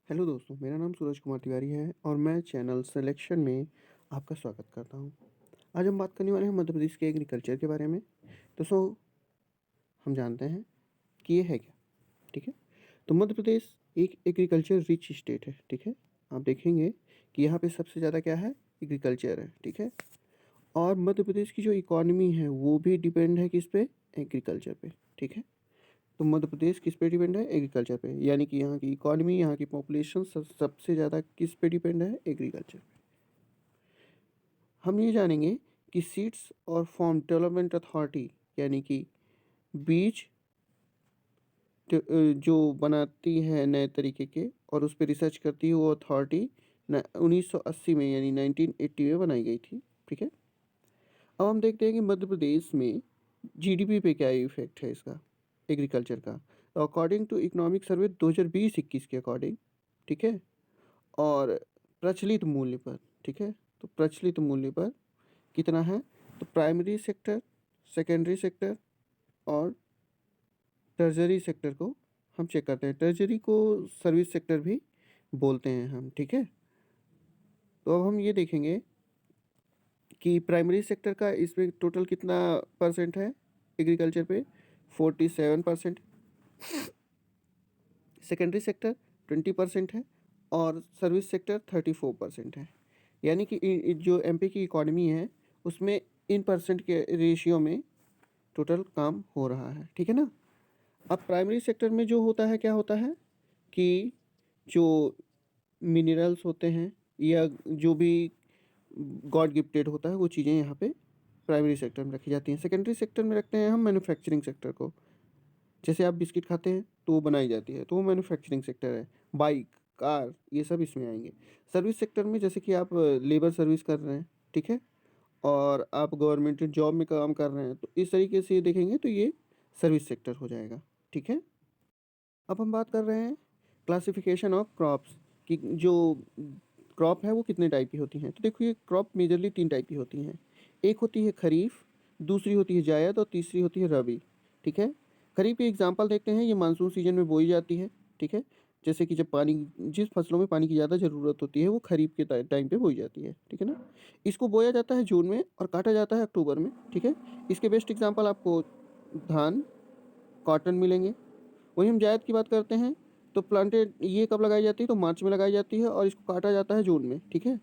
Hello दोस्तों, मेरा नाम सूरज कुमार तिवारी है और मैं चैनल सिलेक्शन में आपका स्वागत करता हूं। आज हम बात करने वाले हैं मध्य प्रदेश के एग्रीकल्चर के बारे में। दोस्तों, हम जानते हैं कि ये है क्या, ठीक है? तो मध्य प्रदेश एक एग्रीकल्चर रिच स्टेट है, ठीक है? आप देखेंगे कि यहाँ पे सबसे ज़्यादा क्या है, एग्रीकल्चर है, ठीक है? और मध्य प्रदेश की जो इकॉनमी है वो भी डिपेंड है किस पे, एग्रीकल्चर पे, ठीक है? तो मध्य प्रदेश किस पे डिपेंड है, एग्रीकल्चर पे। यानी कि यहाँ की इकॉनमी, यहाँ की पॉपुलेशन सबसे ज़्यादा किस पे डिपेंड है, एग्रीकल्चर पे। हम ये जानेंगे कि सीड्स और फार्म डेवलपमेंट अथॉरिटी यानी कि बीज जो बनाती है नए तरीके के और उस पर रिसर्च करती है, वो अथॉरिटी 1980 में यानी 1980 में बनाई गई थी, ठीक है? अब हम देखते हैं कि मध्य प्रदेश में जीडीपी पे क्या इफेक्ट है इसका, एग्रीकल्चर का। तो अकॉर्डिंग टू इकोनॉमिक सर्वे 2020-21 के अकॉर्डिंग, ठीक है, और प्रचलित मूल्य पर, ठीक है, तो प्रचलित मूल्य पर कितना है, तो प्राइमरी सेक्टर, सेकेंडरी सेक्टर और टर्जरी सेक्टर को हम चेक करते हैं। टर्जरी को सर्विस सेक्टर भी बोलते हैं हम, ठीक है? तो अब हम ये देखेंगे कि प्राइमरी सेक्टर का इसमें टोटल कितना परसेंट है, एग्रीकल्चर पे 47%, सेकेंडरी सेक्टर 20% है और सर्विस सेक्टर 34% है। यानी कि जो एमपी की इकॉनमी है उसमें इन परसेंट के रेशियो में टोटल काम हो रहा है, ठीक है ना? अब प्राइमरी सेक्टर में जो होता है, क्या होता है कि जो मिनरल्स होते हैं या जो भी गॉड गिफ्टेड होता है वो चीज़ें यहाँ पे प्राइमरी सेक्टर में रखी जाती हैं। सेकेंडरी सेक्टर में रखते हैं हम मैन्युफैक्चरिंग सेक्टर को। जैसे आप बिस्किट खाते हैं तो वो बनाई जाती है, तो वो मैन्युफैक्चरिंग सेक्टर है। बाइक, कार, ये सब इसमें आएंगे। सर्विस सेक्टर में जैसे कि आप लेबर सर्विस कर रहे हैं, ठीक है, और आप गवर्नमेंट जॉब में काम कर रहे हैं, तो इस तरीके से देखेंगे तो ये सर्विस सेक्टर हो जाएगा, ठीक है? अब हम बात कर रहे हैं क्लासिफिकेशन ऑफ क्रॉप्स कि जो क्रॉप है वो कितने टाइप की होती हैं। तो देखो, ये क्रॉप मेजरली 3 टाइप की होती हैं। एक होती है खरीफ, दूसरी होती है जायद और तीसरी होती है रबी, ठीक है? खरीफ की एग्जांपल देखते हैं, ये मानसून सीजन में बोई जाती है, ठीक है? जैसे कि जब पानी, जिस फसलों में पानी की ज़्यादा ज़रूरत होती है वो खरीफ के टाइम पे बोई जाती है, ठीक है ना? इसको बोया जाता है जून में और काटा जाता है अक्टूबर में, ठीक है? इसके बेस्ट एग्जांपल आपको धान, कॉटन मिलेंगे। वहीं हम जायद की बात करते हैं तो प्लांटेड ये कब लगाई जाती है, तो मार्च में लगाई जाती है और इसको काटा जाता है जून में, ठीक है?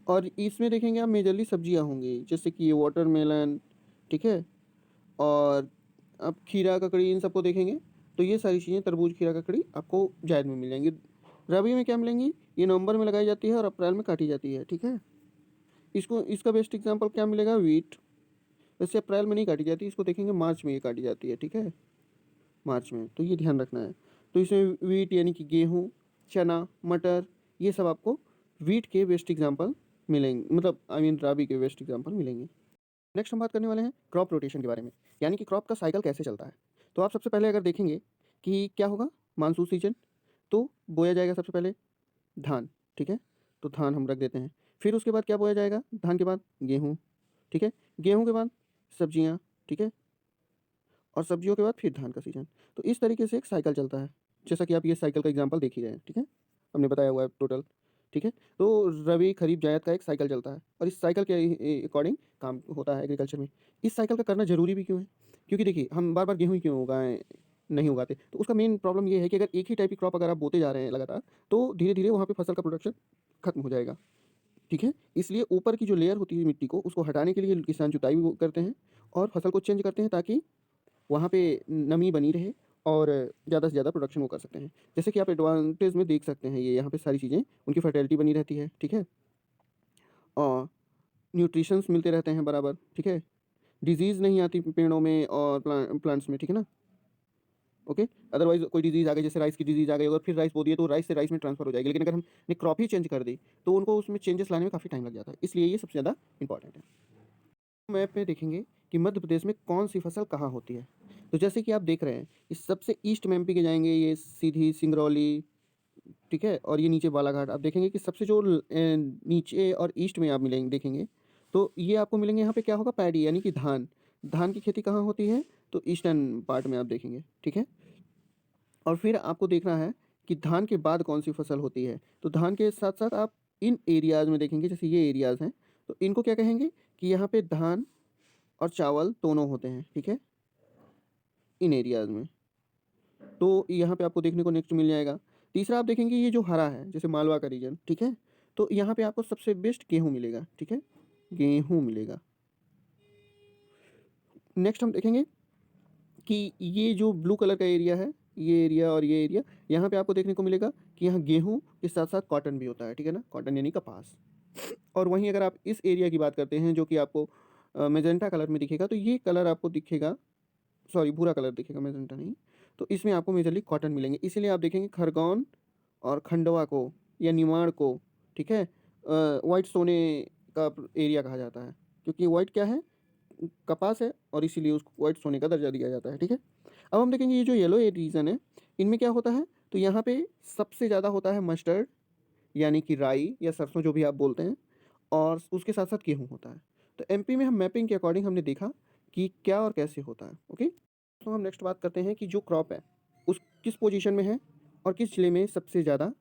और इसमें देखेंगे आप मेजरली सब्जियां होंगी, जैसे कि ये वाटरमेलन, ठीक है, और आप खीरा ककड़ी इन सबको देखेंगे तो ये सारी चीज़ें, तरबूज खीरा ककड़ी आपको जायद में मिल जाएंगी। रबी में क्या मिलेंगी, ये नवंबर में लगाई जाती है और अप्रैल में काटी जाती है, ठीक है? इसको, इसका बेस्ट एग्जाम्पल क्या मिलेगा, वीट। वैसे अप्रैल में नहीं काटी जाती, इसको देखेंगे मार्च में ये काटी जाती है, ठीक है, मार्च में, तो ये ध्यान रखना है। तो इसमें वीट यानी कि गेहूँ, चना, मटर, ये सब आपको वीट के बेस्ट एग्जांपल मिलेंगे, मतलब आई मीन राबी के बेस्ट एग्जांपल मिलेंगे। नेक्स्ट हम बात करने वाले हैं क्रॉप रोटेशन के बारे में, यानी कि क्रॉप का साइकिल कैसे चलता है। तो आप सबसे पहले अगर देखेंगे कि क्या होगा, मानसून सीजन, तो बोया जाएगा सबसे पहले धान, ठीक है, तो धान हम रख देते हैं। फिर उसके बाद क्या बोया जाएगा, धान के बाद गेहूँ, ठीक है, गेहूँ के बाद सब्जियाँ, ठीक है, और सब्जियों के बाद फिर धान का सीजन। तो इस तरीके से एक साइकिल चलता है, जैसा कि आप ये साइकिल का एग्जांपल देख ही रहे हैं, ठीक है, हमने बताया हुआ है टोटल, ठीक है? तो रबी, खरीफ, जायद का एक साइकिल चलता है और इस साइकिल के अकॉर्डिंग काम होता है एग्रीकल्चर में। इस साइकिल का करना ज़रूरी भी क्यों है, क्योंकि देखिए हम बार बार गेहूँ ही क्यों उगाएं, नहीं उगाते, तो उसका मेन प्रॉब्लम ये है कि अगर एक ही टाइप की क्रॉप अगर आप बोते जा रहे हैं लगातार, तो धीरे धीरे वहाँ पे फसल का प्रोडक्शन खत्म हो जाएगा, ठीक है? इसलिए ऊपर की जो लेयर होती है मिट्टी को, उसको हटाने के लिए किसान जुताई भी वो करते हैं और फसल को चेंज करते हैं ताकि वहाँ पे नमी बनी रहे और ज़्यादा से ज़्यादा प्रोडक्शन वो कर सकते हैं। जैसे कि आप एडवांटेज में देख सकते हैं, ये यहाँ पे सारी चीज़ें, उनकी फर्टिलिटी बनी रहती है, ठीक है? और न्यूट्रिशंस मिलते रहते हैं बराबर, ठीक है? डिज़ीज़ नहीं आती पेड़ों में और प्लांट्स में, ठीक है ना? ओके? अदरवाइज़ कोई डिज़ीज़ आ गई, जैसे राइस की डिज़ीज़ आ गई, अगर फिर राइस बो दिए तो राइस से राइस में ट्रांसफ़र हो जाएगी। लेकिन अगर हमने क्रॉप ही चेंज कर दी, तो उनको उसमें चेंजेस लाने में काफ़ी टाइम लग जाता है। इसलिए ये सबसे ज़्यादा इंपॉर्टेंट है। मैप में देखेंगे कि मध्य प्रदेश में कौन सी फसल कहाँ होती है। तो जैसे कि आप देख रहे हैं, इस सबसे ईस्ट में एमपी के जाएंगे, ये सीधी सिंगरौली, ठीक है, और ये नीचे बालाघाट। आप देखेंगे कि सबसे जो नीचे और ईस्ट में आप मिलेंगे, देखेंगे तो ये आपको मिलेंगे, यहाँ पे क्या होगा, पैडी यानी कि धान। धान की खेती कहाँ होती है, तो ईस्टर्न पार्ट में आप देखेंगे, ठीक है। और फिर आपको देखना है कि धान के बाद कौन सी फसल होती है, तो धान के साथ साथ आप इन एरियाज़ में देखेंगे, जैसे ये एरियाज़ हैं, तो इनको क्या कहेंगे कि यहाँ पे धान और चावल दोनों होते हैं, ठीक है, इन एरियाज़ में। तो यहाँ पे आपको देखने को नेक्स्ट मिल जाएगा। तीसरा आप देखेंगे ये जो हरा है, जैसे मालवा का रीजन, ठीक है, तो यहाँ पे आपको सबसे बेस्ट गेहूँ मिलेगा, ठीक है, गेहूँ मिलेगा। नेक्स्ट हम देखेंगे कि ये जो ब्लू कलर का एरिया है, ये एरिया और ये एरिया, यहाँ पे आपको देखने को मिलेगा कि यहाँ गेहूँ के साथ साथ कॉटन भी होता है, ठीक है ना, कॉटन यानी कपास। और वहीं अगर आप इस एरिया की बात करते हैं जो कि आपको मैजेंटा कलर में दिखेगा, तो ये कलर आपको दिखेगा, सॉरी भूरा कलर दिखेगा, मैजेंटा नहीं, तो इसमें आपको मेजरली कॉटन मिलेंगे। इसीलिए आप देखेंगे खरगोन और खंडवा को या निमाड़ को, ठीक है, वाइट सोने का एरिया कहा जाता है, क्योंकि वाइट क्या है, कपास है, और इसीलिए उसको वाइट सोने का दर्जा दिया जाता है, ठीक है। अब हम देखेंगे ये जो येलो रीजन है, इनमें क्या होता है, तो यहाँ पे सबसे ज़्यादा होता है मस्टर्ड यानी कि राई या सरसों जो भी आप बोलते हैं, और उसके साथ साथ गेहूँ होता है। तो एमपी में हम मैपिंग के अकॉर्डिंग हमने देखा कि क्या और कैसे होता है, ओके। तो हम नेक्स्ट बात करते हैं कि जो क्रॉप है उस किस पोजीशन में है और किस जिले में सबसे ज़्यादा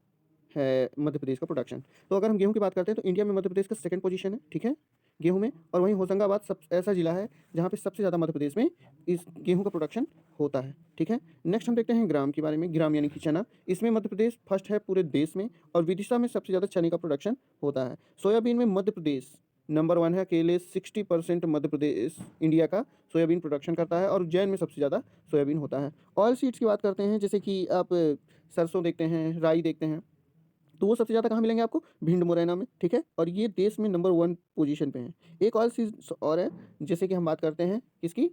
है मध्य प्रदेश का प्रोडक्शन। तो अगर हम गेहूँ की बात करते हैं तो इंडिया में मध्य प्रदेश का सेकंड पोजीशन है, ठीक है, गेहूँ में। और वहीं होशंगाबाद सब ऐसा जिला है जहाँ पे सबसे ज़्यादा मध्य प्रदेश में इस गेहूँ का प्रोडक्शन होता है, ठीक है। नेक्स्ट हम देखते हैं ग्राम के बारे में। ग्राम यानी कि चना, इसमें मध्य प्रदेश फर्स्ट है पूरे देश में, और विदिशा में सबसे ज़्यादा चने का प्रोडक्शन होता है। सोयाबीन में मध्य प्रदेश नंबर 1 है, अकेले 60% मध्य प्रदेश इंडिया का सोयाबीन प्रोडक्शन करता है, और उज्जैन में सबसे ज़्यादा सोयाबीन होता है। ऑयल सीड्स की बात करते हैं, जैसे कि आप सरसों देखते हैं, राई देखते हैं, तो वो सबसे ज़्यादा कहाँ मिलेंगे आपको, भिंड मुरैना में, ठीक है, और ये देश में नंबर 1 पोजीशन पे हैं। एक ऑयल सीड्स और है, जैसे कि हम बात करते हैं किसकी,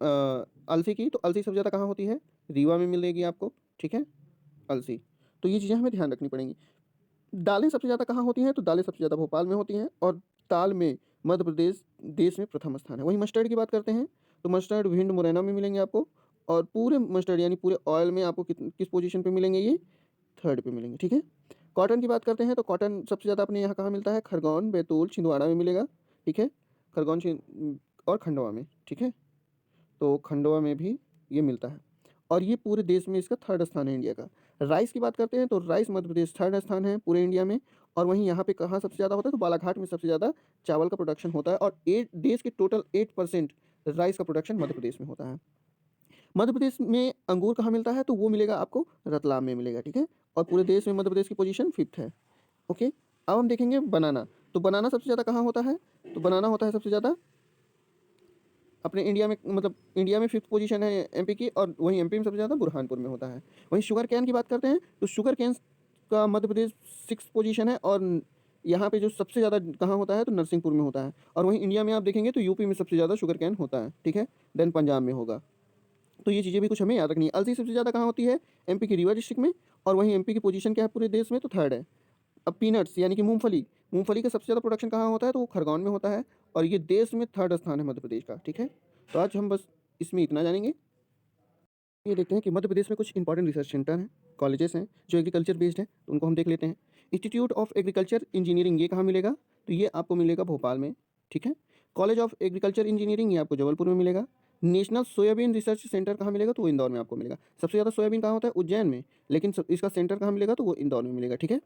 अलसी की, तो अलसी सबसे ज़्यादा कहाँ होती है, रीवा में मिलेगी आपको, ठीक है, अलसी। तो ये चीज़ें हमें ध्यान रखनी पड़ेंगी। दालें सबसे ज़्यादा कहाँ होती हैं, तो दालें सबसे ज़्यादा भोपाल में होती हैं, और दाल में मध्य प्रदेश देश में प्रथम स्थान है। वहीं मस्टर्ड की बात करते हैं, तो मस्टर्ड भिंड मुरैना में मिलेंगे आपको, और पूरे मस्टर्ड यानी पूरे ऑयल में आपको किस पोजीशन पे मिलेंगे, ये थर्ड पे मिलेंगे, ठीक है। कॉटन की बात करते हैं, तो कॉटन सबसे ज़्यादा अपने यहाँ कहाँ मिलता है, खरगोन, बैतूल, छिंदवाड़ा में मिलेगा, ठीक है, खरगोन और खंडवा में, ठीक है, तो खंडवा में भी ये मिलता है, और ये पूरे देश में इसका थर्ड स्थान है इंडिया का। राइस की बात करते हैं, तो राइस मध्य प्रदेश थर्ड स्थान है पूरे इंडिया में, और वहीं यहाँ पे कहाँ सबसे ज़्यादा होता है, तो बालाघाट में सबसे ज़्यादा चावल का प्रोडक्शन होता है, और देश के टोटल 8% राइस का प्रोडक्शन मध्य प्रदेश में होता है। मध्य प्रदेश में अंगूर कहाँ मिलता है, तो वो मिलेगा आपको रतलाम में मिलेगा, ठीक है, और पूरे देश में मध्य प्रदेश की पोजीशन 5th है, ओके। अब हम देखेंगे बनाना, तो बनाना सबसे ज़्यादा कहाँ होता है, तो बनाना होता है सबसे ज़्यादा अपने इंडिया में, मतलब इंडिया में 5th पोजीशन है एमपी की, और वहीं एमपी में सबसे ज़्यादा बुरहानपुर में होता है। वहीं शुगर कैन की बात करते हैं, तो शुगर कैन का मध्य प्रदेश 6th पोजीशन है, और यहाँ पे जो सबसे ज़्यादा कहाँ होता है, तो नरसिंहपुर में होता है। और वहीं इंडिया में आप देखेंगे तो यूपी में सबसे ज़्यादा शुगर कैन होता है, ठीक है, देन पंजाब में होगा। तो ये चीज़ें भी कुछ हमें याद रखनी है। अलसी सबसे ज़्यादा कहाँ होती है, एमपी की रीवा डिस्ट्रिक्ट में, और वहीं एमपी की पोजीशन क्या है पूरे देश में, तो थर्ड है। अब पीनट्स यानी कि मूंगफली, मूंगफली का सबसे ज़्यादा प्रोडक्शन कहाँ होता है, तो वो खरगोन में होता है, और ये देश में थर्ड स्थान है मध्य प्रदेश का, ठीक है। तो आज हम बस इसमें इतना जानेंगे। ये देखते हैं कि मध्य प्रदेश में कुछ इंपॉर्टेंट रिसर्च सेंटर हैं, कॉलेजेस हैं जो एग्रीकल्चर बेस्ड हैं, तो उनको हम देख लेते हैं। इंस्टीट्यूट ऑफ एग्रीकल्चर इंजीनियरिंग ये कहाँ मिलेगा, तो ये आपको मिलेगा भोपाल में, ठीक है। कॉलेज ऑफ एग्रीकल्चर इंजीनियरिंग ये आपको जबलपुर में मिलेगा। नेशनल सोयाबीन रिसर्च सेंटर कहाँ मिलेगा, तो वो इंदौर में आपको मिलेगा। सबसे ज़्यादा सोयाबीन कहाँ होता है, उज्जैन में, लेकिन इसका सेंटर कहाँ मिलेगा, तो वो इंदौर में मिलेगा, ठीक है।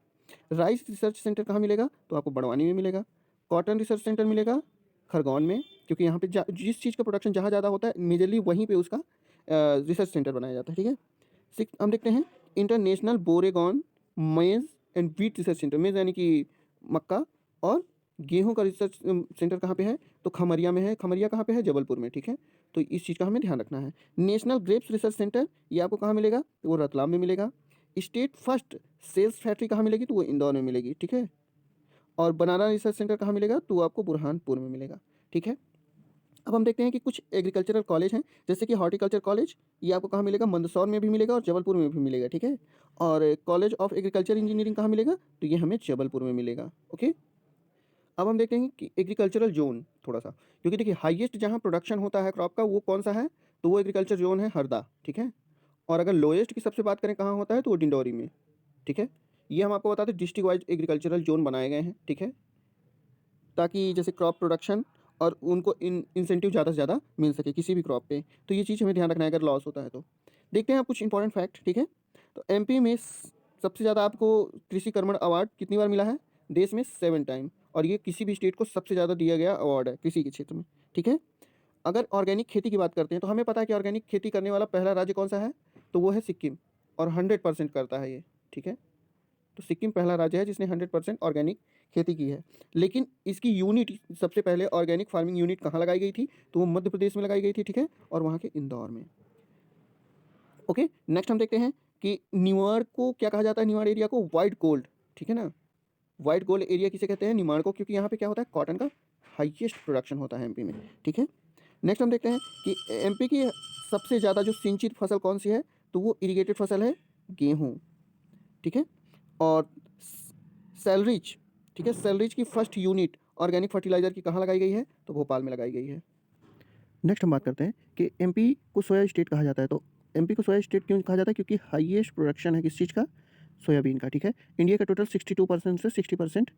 राइस रिसर्च सेंटर कहाँ मिलेगा, तो आपको बड़वानी में मिलेगा। कॉटन रिसर्च सेंटर मिलेगा खरगोन में, क्योंकि यहाँ पे जिस चीज़ का प्रोडक्शन जहाँ ज़्यादा होता है मेजरली वहीं पे उसका रिसर्च सेंटर बनाया जाता है, ठीक है। सिक्स हम देखते हैं इंटरनेशनल बोरेगॉन मेज एंड व्हीट रिसर्च सेंटर। मेज यानी कि मक्का और गेहूं का रिसर्च सेंटर कहाँ पे है, तो खमरिया में है। खमरिया कहाँ पे है, जबलपुर में, ठीक है। तो इस चीज़ का हमें ध्यान रखना है। नेशनल ग्रेप्स रिसर्च सेंटर ये आपको कहाँ मिलेगा, तो वो रतलाम में मिलेगा। स्टेट फर्स्ट सेल्स फैक्ट्री कहाँ मिलेगी, तो वो इंदौर में मिलेगी, ठीक है। और बनाना रिसर्च सेंटर कहाँ मिलेगा, तो वो आपको बुरहानपुर में मिलेगा, ठीक है। अब हम देखते हैं कि कुछ एग्रीकल्चरल कॉलेज हैं, जैसे कि हॉर्टिकल्चर कॉलेज ये आपको कहाँ मिलेगा, मंदसौर में भी मिलेगा और जबलपुर में भी मिलेगा, ठीक है। और कॉलेज ऑफ एग्रीकल्चर इंजीनियरिंग कहाँ मिलेगा, तो ये हमें जबलपुर में मिलेगा, ओके। अब हम देखते हैं कि एग्रीकल्चरल जोन थोड़ा सा, क्योंकि देखिए हाईएस्ट जहाँ प्रोडक्शन होता है क्रॉप का वो कौन सा है, तो वो एग्रीकल्चर जोन है हरदा, ठीक है। और अगर लोएस्ट की सबसे बात करें कहाँ होता है, तो वो डिंडौरी में, ठीक है। ये हम आपको बताते हैं डिस्ट्रिक्ट वाइज एग्रीकल्चरल जोन बनाए गए हैं, ठीक है, ताकि जैसे क्रॉप प्रोडक्शन और उनको इंसेंटिव ज़्यादा से ज़्यादा मिल सके किसी भी क्रॉप पे। तो ये चीज़ हमें ध्यान रखना है अगर लॉस होता है तो। देखते हैं आप कुछ इंपॉर्टेंट फैक्ट, ठीक है। तो एमपी में सबसे ज़्यादा आपको कृषि कर्मण अवार्ड कितनी बार मिला है? देश में 7 टाइम, और ये किसी भी स्टेट को सबसे ज़्यादा दिया गया अवार्ड है कृषि के क्षेत्र में, ठीक है। अगर ऑर्गेनिक खेती की बात करते हैं तो हमें पता है कि ऑर्गेनिक खेती करने वाला पहला राज्य कौन सा है, तो वो है सिक्किम, और 100% करता है ये, ठीक है। तो सिक्किम पहला राज्य है जिसने 100% ऑर्गेनिक खेती की है। लेकिन इसकी यूनिट सबसे पहले ऑर्गेनिक फार्मिंग यूनिट कहाँ लगाई गई थी, तो वो मध्य प्रदेश में लगाई गई थी, ठीक है, और वहाँ के इंदौर में। ओके, नेक्स्ट हम देखते हैं कि निवाड़ को क्या कहा जाता है, निवाड़ एरिया को व्हाइट गोल्ड, ठीक है ना। व्हाइट गोल्ड एरिया किसे कहते हैं, निमाड़ को, क्योंकि यहाँ पे क्या होता है, कॉटन का हाईएस्ट प्रोडक्शन होता है एमपी में, ठीक है। नेक्स्ट हम देखते हैं कि एमपी की सबसे ज़्यादा जो सिंचित फसल कौन सी है, तो वो इरिगेटेड फसल है गेहूँ, ठीक है। और सेलरिच, ठीक है, सेलरिच की फर्स्ट यूनिट ऑर्गेनिक फर्टिलाइजर की कहाँ लगाई गई है, तो भोपाल में लगाई गई है। नेक्स्ट हम बात करते हैं कि एमपी को सोया स्टेट कहा जाता है। तो एमपी को सोया स्टेट क्यों कहा जाता है, क्योंकि हाईएस्ट प्रोडक्शन है किस चीज़ का, सोयाबीन का, ठीक है। इंडिया का टोटल 62% से 60%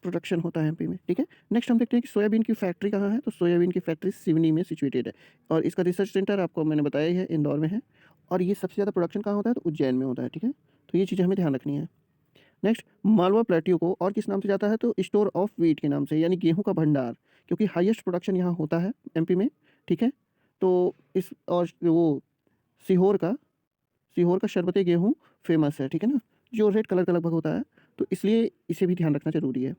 प्रोडक्शन होता है एमपी में, ठीक है। नेक्स्ट हम देखते हैं कि सोयाबीन की फैक्ट्री कहाँ है, तो सोयाबीन की फैक्ट्री सिवनी में सिचुएटेड है, और इसका रिसर्च सेंटर आपको मैंने बताया ही है, इंदौर में है। और ये सबसे ज़्यादा प्रोडक्शन कहाँ होता है, तो उज्जैन में होता है, ठीक है। तो ये चीज़ें हमें ध्यान रखनी है। नेक्स्ट, मालवा प्लेट्यू को और किस नाम से जाता है, तो स्टोर ऑफ व्हीट के नाम से, यानी गेहूं का भंडार, क्योंकि हाईएस्ट प्रोडक्शन यहाँ होता है एमपी में, ठीक है। तो इस और वो सीहोर का शरबती गेहूं फेमस है, ठीक है ना, जो रेड कलर का लगभग होता है, तो इसलिए इसे भी ध्यान रखना जरूरी है।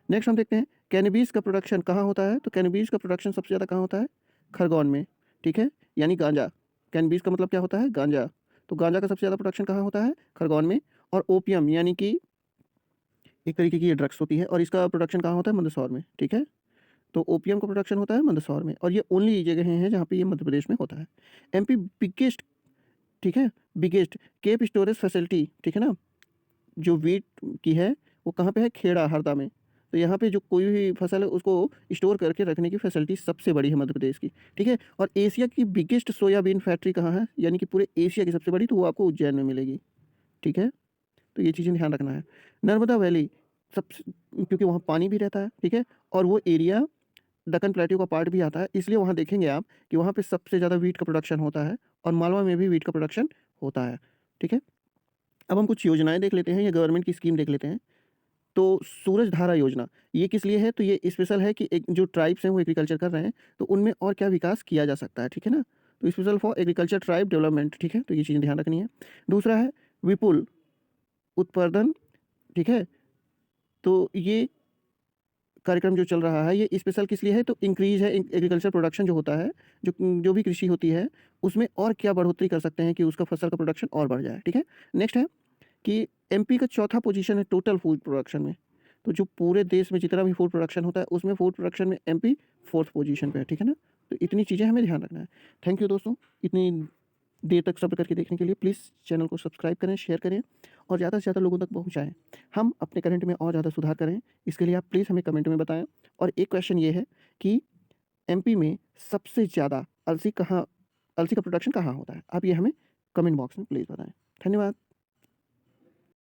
नेक्स्ट हम देखते हैं कैनबीस का प्रोडक्शन कहाँ होता है, तो कैनबीस का प्रोडक्शन सबसे ज़्यादा कहाँ होता है, खरगोन में, ठीक है, यानी गांजा। कैनबीस का मतलब क्या होता है, गांजा। तो गांजा का सबसे ज़्यादा प्रोडक्शन कहाँ होता है, खरगोन में। और ओपियम यानी कि एक तरीके की ये ड्रग्स होती है, और इसका प्रोडक्शन कहाँ होता है, मंदसौर में, ठीक है। तो ओपियम का प्रोडक्शन होता है मंदसौर में, और ये ओनली जगह हैं जहाँ पे ये मध्य प्रदेश में होता है। एमपी बिगेस्ट, ठीक है, बिगेस्ट केप स्टोरेज फैसिलिटी, ठीक है ना, जो वीट की है वो कहाँ पे है, खेड़ा हरदा में। तो यहाँ पे जो कोई भी फसल है उसको स्टोर करके रखने की फैसिलिटी सबसे बड़ी है मध्य प्रदेश की, ठीक है। और एशिया की बिगेस्ट सोयाबीन फैक्ट्री कहाँ है, यानी कि पूरे एशिया की सबसे बड़ी, तो वो आपको उज्जैन में मिलेगी, ठीक है। तो ये चीज़ें ध्यान रखना है। नर्मदा वैली सबसे, क्योंकि वहाँ पानी भी रहता है, ठीक है, और वो एरिया दक्कन प्लेट्यू का पार्ट भी आता है, इसलिए वहाँ देखेंगे आप कि वहाँ पे सबसे ज़्यादा वीट का प्रोडक्शन होता है, और मालवा में भी वीट का प्रोडक्शन होता है, ठीक है। अब हम कुछ योजनाएं देख लेते हैं या गवर्नमेंट की स्कीम देख लेते हैं। तो सूरज धारा योजना ये किस लिए है, तो ये स्पेशल है कि एक जो ट्राइब्स हैं वो एग्रीकल्चर कर रहे हैं, तो उनमें और क्या विकास किया जा सकता है, ठीक है ना। तो special for agriculture tribe development, ठीक है, तो ये चीज़ें ध्यान रखनी है। दूसरा है विपुल उत्पादन, ठीक है। तो ये कार्यक्रम जो चल रहा है ये स्पेशल किस लिए है, तो इंक्रीज है एग्रीकल्चर प्रोडक्शन जो होता है, जो जो भी कृषि होती है उसमें और क्या बढ़ोतरी कर सकते हैं कि उसका फसल का प्रोडक्शन और बढ़ जाए, ठीक है। नेक्स्ट है कि एमपी का चौथा पोजीशन है टोटल फूड प्रोडक्शन में। तो जो पूरे देश में जितना भी फूड प्रोडक्शन होता है उसमें फूड प्रोडक्शन में एमपी फोर्थ पोजीशन पे है, ठीक है ना। तो इतनी चीज़ें हमें ध्यान रखना है। थैंक यू दोस्तों, इतनी देर तक सब्र करके देखने के लिए। प्लीज़ चैनल को सब्सक्राइब करें, शेयर करें, और ज़्यादा से ज़्यादा लोगों तक पहुँचाएँ। हम अपने करंट में और ज़्यादा सुधार करें, इसके लिए आप प्लीज़ हमें कमेंट में बताएँ। और एक क्वेश्चन ये है कि एमपी में सबसे ज़्यादा अलसी का प्रोडक्शन कहाँ होता है? आप ये हमें कमेंट बॉक्स में प्लीज़ बताएँ। धन्यवाद।